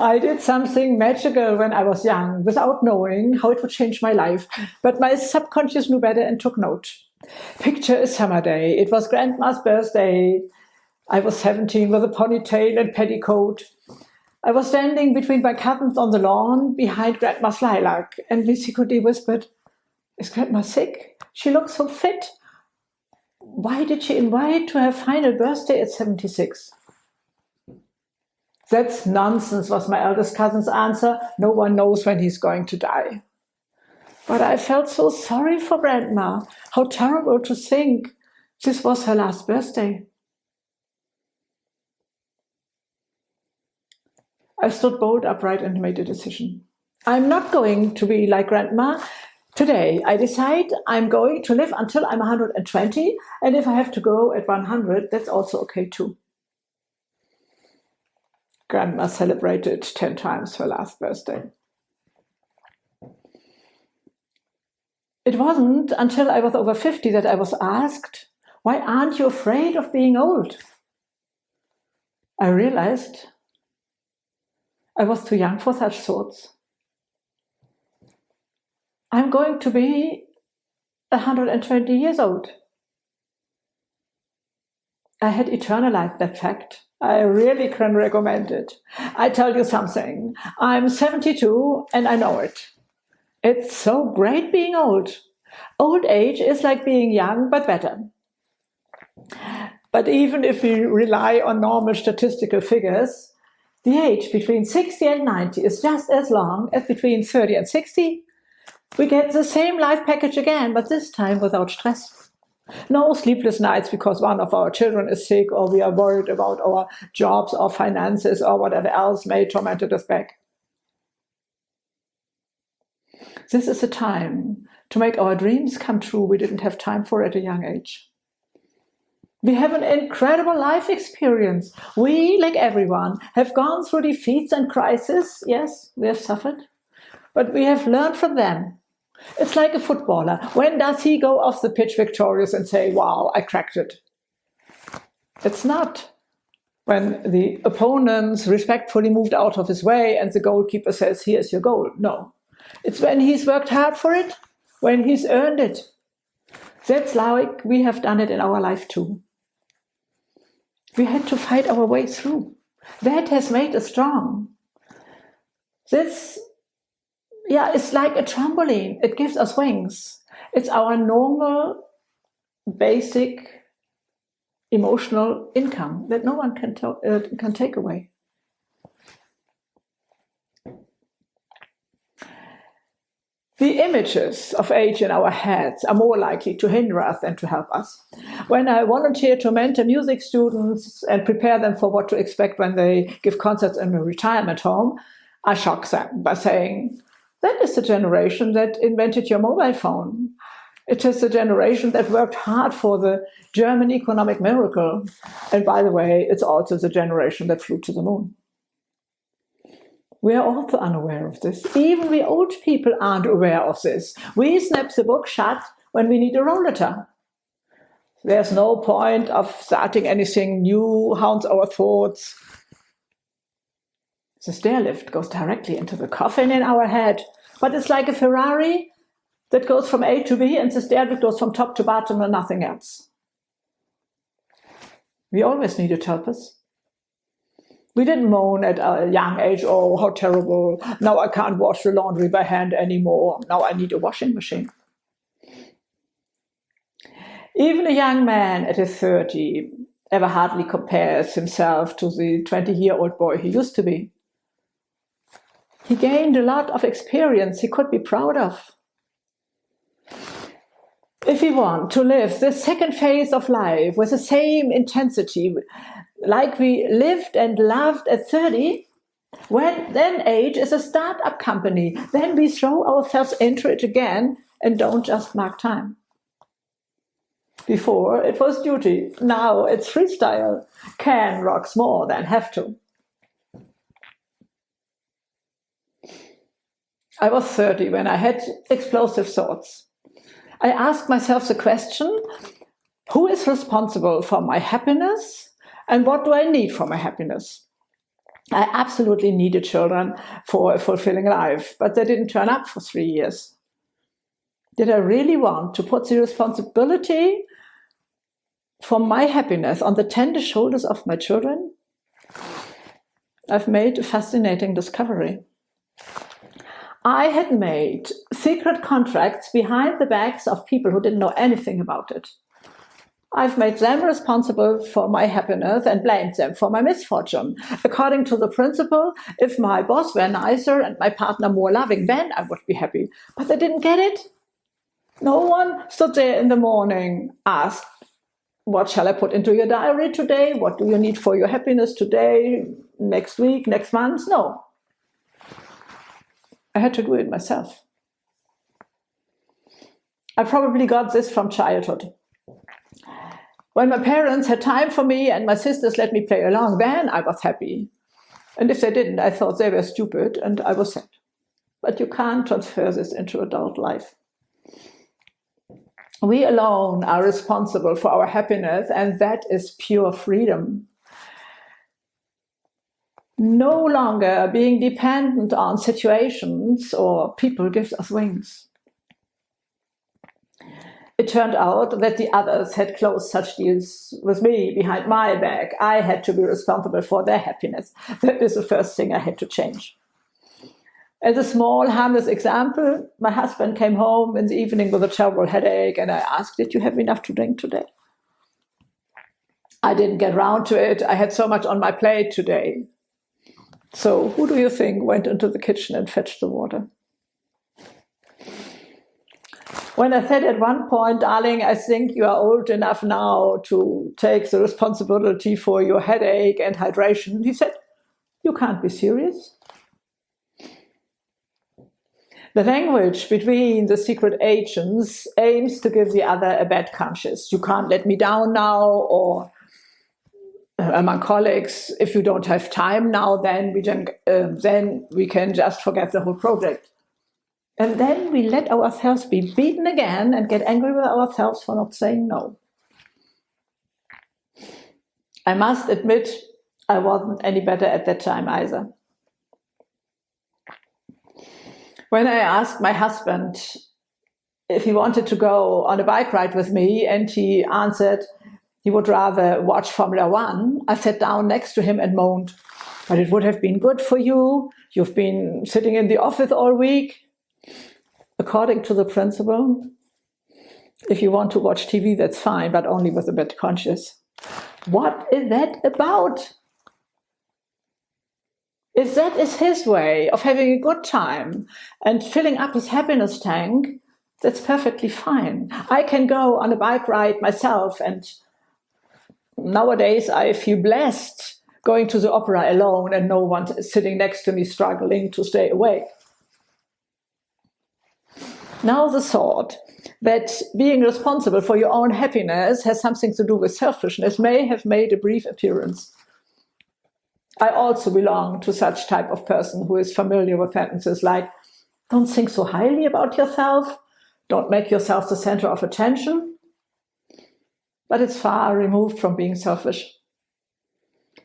I did something magical when I was young without knowing how it would change my life. But my subconscious knew better and took note. Picture a summer day. It was Grandma's birthday. I was 17 with a ponytail and petticoat. I was standing between my cousins on the lawn behind Grandma's lilac, and we secretly whispered, "Is Grandma sick? She looks so fit. Why did she invite to her final birthday at 76? "That's nonsense," was my eldest cousin's answer. "No one knows when he's going to die." But I felt so sorry for Grandma. How terrible to think this was her last birthday. I stood bolt upright and made a decision. I'm not going to be like Grandma. Today, I decide I'm going to live until I'm 120, and if I have to go at 100, that's also okay too. Grandma celebrated 10 times her last birthday. It wasn't until I was over 50 that I was asked, "Why aren't you afraid of being old?" I realized I was too young for such thoughts. I'm going to be 120 years old. I had eternalized that fact. I really can recommend it. I tell you something. I'm 72 and I know it. It's so great being old. Old age is like being young, but better. But even if we rely on normal statistical figures, the age between 60 and 90 is just as long as between 30 and 60. We get the same life package again, but this time without stress. No sleepless nights because one of our children is sick, or we are worried about our jobs or finances or whatever else may torment us back. This is a time to make our dreams come true we didn't have time for at a young age. We have an incredible life experience. We, like everyone, have gone through defeats and crises. Yes, we have suffered, but we have learned from them. It's like a footballer. When does he go off the pitch victorious and say, "Wow, I cracked it"? It's not when the opponents respectfully moved out of his way and the goalkeeper says, "Here's your goal." No, it's when he's worked hard for it, when he's earned it. That's like we have done it in our life too. We had to fight our way through. That has made us strong. This it's like a trampoline. It gives us wings. It's our normal, basic, emotional income that no one can take away. The images of age in our heads are more likely to hinder us than to help us. When I volunteer to mentor music students and prepare them for what to expect when they give concerts in a retirement home, I shock them by saying, "That is the generation that invented your mobile phone. It is the generation that worked hard for the German economic miracle. And by the way, it's also the generation that flew to the moon." We are also unaware of this. Even we old people aren't aware of this. We snap the book shut when we need a rollator. There's no point of starting anything new, haunts our thoughts. The stair lift goes directly into the coffin in our head, but it's like a Ferrari that goes from A to B, and the stair lift goes from top to bottom and nothing else. We always needed helpers. We didn't moan at a young age, "Oh, how terrible. Now I can't wash the laundry by hand anymore. Now I need a washing machine." Even a young man at his 30 ever hardly compares himself to the 20-year-old boy he used to be. He gained a lot of experience he could be proud of. If we want to live the second phase of life with the same intensity like we lived and loved at 30, then age is a startup company. Then we throw ourselves into it again and don't just mark time. Before it was duty, now it's freestyle. Can rocks more than have to. I was 30 when I had explosive thoughts. I asked myself the question, who is responsible for my happiness and what do I need for my happiness? I absolutely needed children for a fulfilling life, but they didn't turn up for 3 years. Did I really want to put the responsibility for my happiness on the tender shoulders of my children? I've made a fascinating discovery. I had made secret contracts behind the backs of people who didn't know anything about it. I've made them responsible for my happiness and blamed them for my misfortune. According to the principle, if my boss were nicer and my partner more loving, then I would be happy. But they didn't get it. No one stood there in the morning, asked, what shall I put into your diary today? What do you need for your happiness today, next week, next month? No. I had to do it myself. I probably got this from childhood. When my parents had time for me and my sisters let me play along, then I was happy. And if they didn't, I thought they were stupid and I was sad. But you can't transfer this into adult life. We alone are responsible for our happiness, and that is pure freedom. No longer being dependent on situations or people gives us wings. It turned out that the others had closed such deals with me behind my back. I had to be responsible for their happiness. That is the first thing I had to change. As a small, harmless example, my husband came home in the evening with a terrible headache, and I asked, did you have enough to drink today? I didn't get round to it. I had so much on my plate today. So who do you think went into the kitchen and fetched the water? When I said at one point, darling, I think you are old enough now to take the responsibility for your headache and hydration, he said, you can't be serious. The language between the secret agents aims to give the other a bad conscience. You can't let me down now, or among colleagues, if you don't have time now, then we can just forget the whole project. And then we let ourselves be beaten again and get angry with ourselves for not saying no. I must admit, I wasn't any better at that time either. When I asked my husband if he wanted to go on a bike ride with me, and he answered he would rather watch Formula One, I sat down next to him and moaned, but it would have been good for you. You've been sitting in the office all week. According to the principle, if you want to watch TV, that's fine, but only with a bad conscience. What is that about? If that is his way of having a good time and filling up his happiness tank, that's perfectly fine. I can go on a bike ride myself, and nowadays I feel blessed going to the opera alone and no one is sitting next to me struggling to stay awake. Now the thought that being responsible for your own happiness has something to do with selfishness may have made a brief appearance. I also belong to such type of person who is familiar with sentences like, don't think so highly about yourself, don't make yourself the center of attention. But it's far removed from being selfish.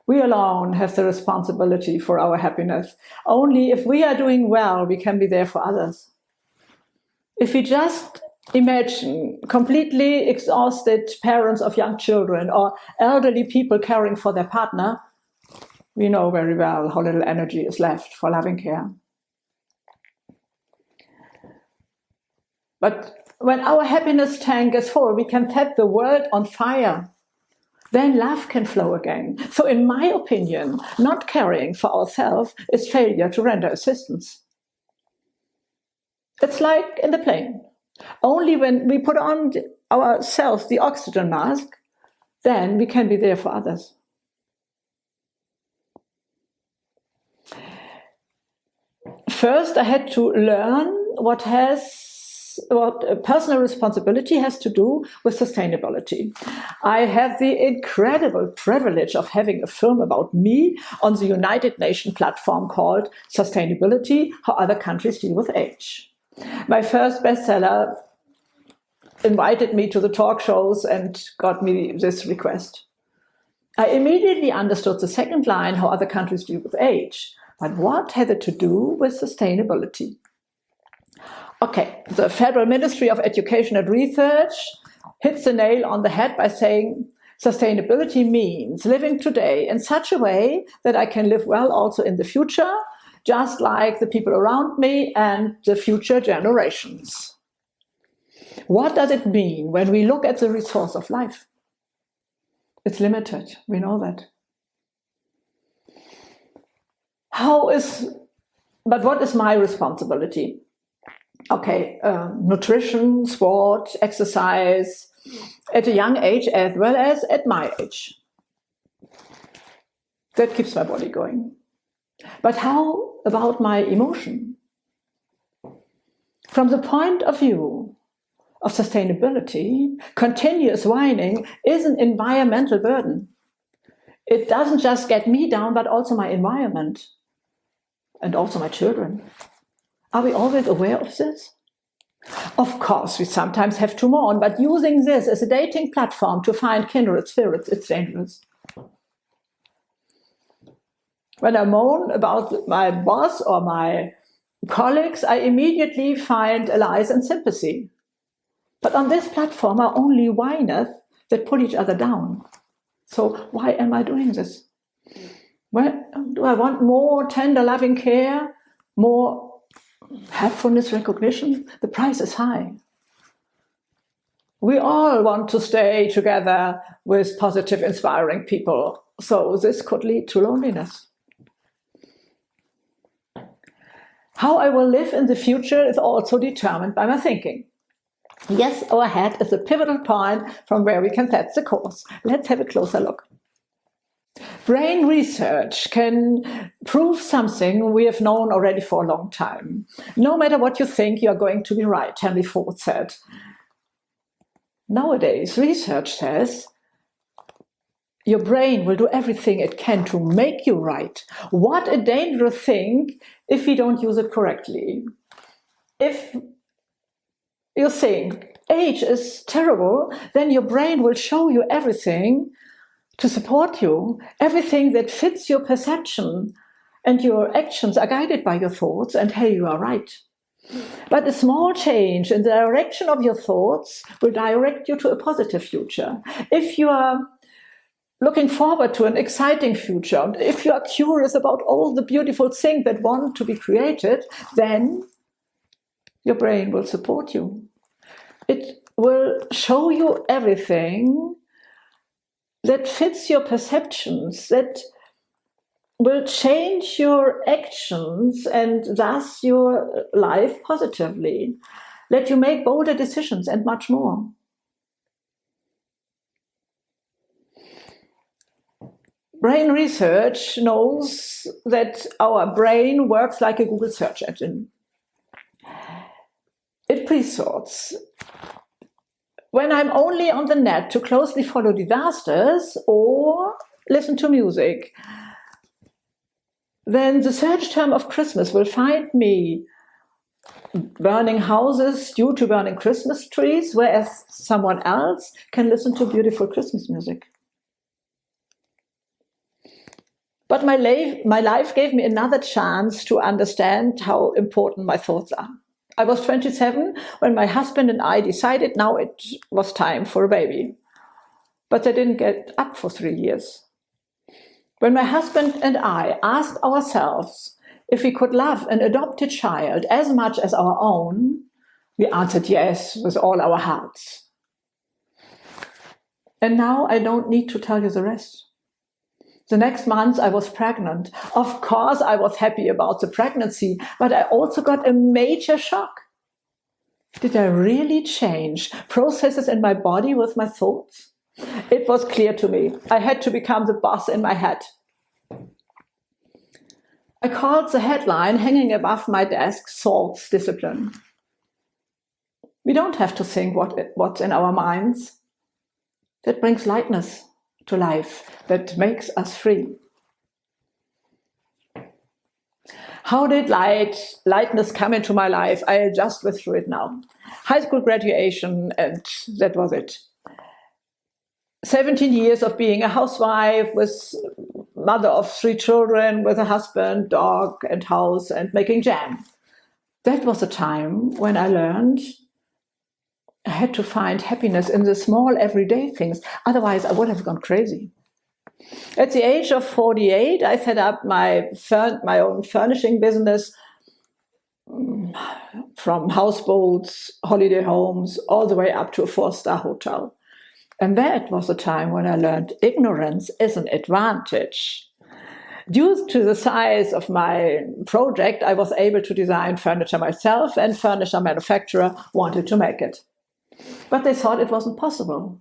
We alone have the responsibility for our happiness. Only if we are doing well, we can be there for others. If we just imagine completely exhausted parents of young children or elderly people caring for their partner, we know very well how little energy is left for loving care. But when our happiness tank is full, we can set the world on fire. Then love can flow again. So in my opinion, not caring for ourselves is failure to render assistance. It's like in the plane. Only when we put on ourselves the oxygen mask, then we can be there for others. First, I had to learn what personal responsibility has to do with sustainability. I have the incredible privilege of having a film about me on the United Nations platform called Sustainability: How Other Countries Deal with Age. My first bestseller invited me to the talk shows and got me this request. I immediately understood the second line, how other countries deal with age. But what had it to do with sustainability? Okay, the Federal Ministry of Education and Research hits the nail on the head by saying sustainability means living today in such a way that I can live well also in the future, just like the people around me and the future generations. What does it mean when we look at the resource of life? It's limited, we know that. But what is my responsibility? Okay, nutrition, sport, exercise, at a young age as well as at my age. That keeps my body going. But how about my emotion? From the point of view of sustainability, continuous whining is an environmental burden. It doesn't just get me down, but also my environment and also my children. Are we always aware of this? Of course, we sometimes have to mourn, but using this as a dating platform to find kindred spirits, it's dangerous. When I moan about my boss or my colleagues, I immediately find allies and sympathy. But on this platform are only whiners that pull each other down. So why am I doing this? Well, do I want more tender, loving care, more helpfulness, recognition? The price is high. We all want to stay together with positive, inspiring people. So this could lead to loneliness. How I will live in the future is also determined by my thinking. Yes, our head is a pivotal point from where we can set the course. Let's have a closer look. Brain research can prove something we have known already for a long time. No matter what you think, you are going to be right, Henry Ford said. Nowadays, research says your brain will do everything it can to make you right. What a dangerous thing if we don't use it correctly. If you think age is terrible, then your brain will show you everything to support you, everything that fits your perception, and your actions are guided by your thoughts, and hey, you are right. But a small change in the direction of your thoughts will direct you to a positive future. If you are looking forward to an exciting future, if you are curious about all the beautiful things that want to be created, then your brain will support you. It will show you everything that fits your perceptions, that will change your actions and thus your life positively, let you make bolder decisions and much more. Brain research knows that our brain works like a Google search engine. It pre-sorts. When I'm only on the net to closely follow disasters or listen to music, then the search term of Christmas will find me burning houses due to burning Christmas trees, whereas someone else can listen to beautiful Christmas music. But my life gave me another chance to understand how important my thoughts are. I was 27 when my husband and I decided now it was time for a baby. But they didn't get up for 3 years. When my husband and I asked ourselves if we could love an adopted child as much as our own, we answered yes with all our hearts. And now I don't need to tell you the rest. The next month I was pregnant. Of course I was happy about the pregnancy, but I also got a major shock. Did I really change processes in my body with my thoughts? It was clear to me. I had to become the boss in my head. I called the headline hanging above my desk Thoughts Discipline. We don't have to think what's in our minds. That brings lightness to life, that makes us free. How did lightness come into my life? I just went through it now. High school graduation, and that was it. 17 years of being a housewife, with mother of 3 children, with a husband, dog, and house, and making jam. That was a time when I learned I had to find happiness in the small everyday things. Otherwise, I would have gone crazy. At the age of 48, I set up my own furnishing business, from houseboats, holiday homes, all the way up to a 4-star hotel. And that was a time when I learned ignorance is an advantage. Due to the size of my project, I was able to design furniture myself, and furniture manufacturer wanted to make it. But they thought it wasn't possible.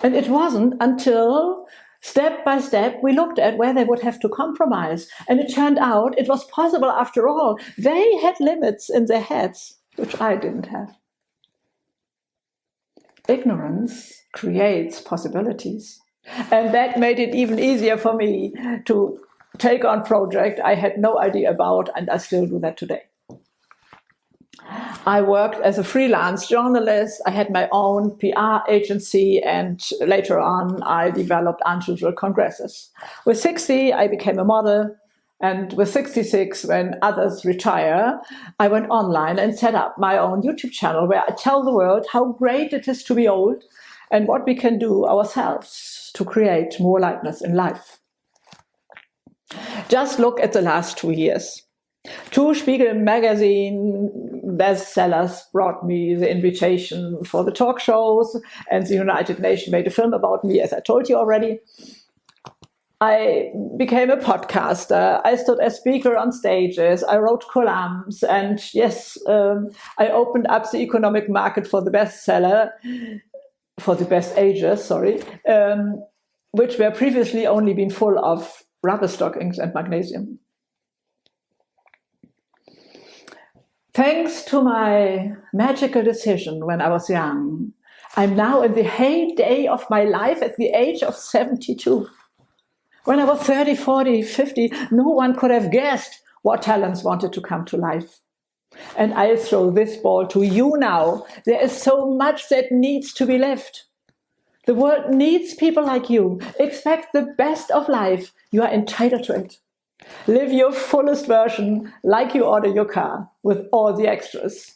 And it wasn't until, step by step, we looked at where they would have to compromise. And it turned out it was possible after all. They had limits in their heads, which I didn't have. Ignorance creates possibilities. And that made it even easier for me to take on projects I had no idea about, and I still do that today. I worked as a freelance journalist. I had my own PR agency, and later on I developed unusual congresses. With 60, I became a model, and with 66, when others retire, I went online and set up my own YouTube channel where I tell the world how great it is to be old and what we can do ourselves to create more lightness in life. Just look at the last 2 years. 2 Spiegel magazine bestsellers brought me the invitation for the talk shows, and the United Nations made a film about me, as I told you already. I became a podcaster. I stood as speaker on stages. I wrote columns, and yes, I opened up the economic market for the bestseller, for the best ages, which were previously only been full of rubber stockings and magnesium. Thanks to my magical decision when I was young, I'm now in the heyday of my life at the age of 72. When I was 30, 40, 50, no one could have guessed what talents wanted to come to life. And I'll throw this ball to you now. There is so much that needs to be lived. The world needs people like you. Expect the best of life. You are entitled to it. Live your fullest version like you order your car, with all the extras.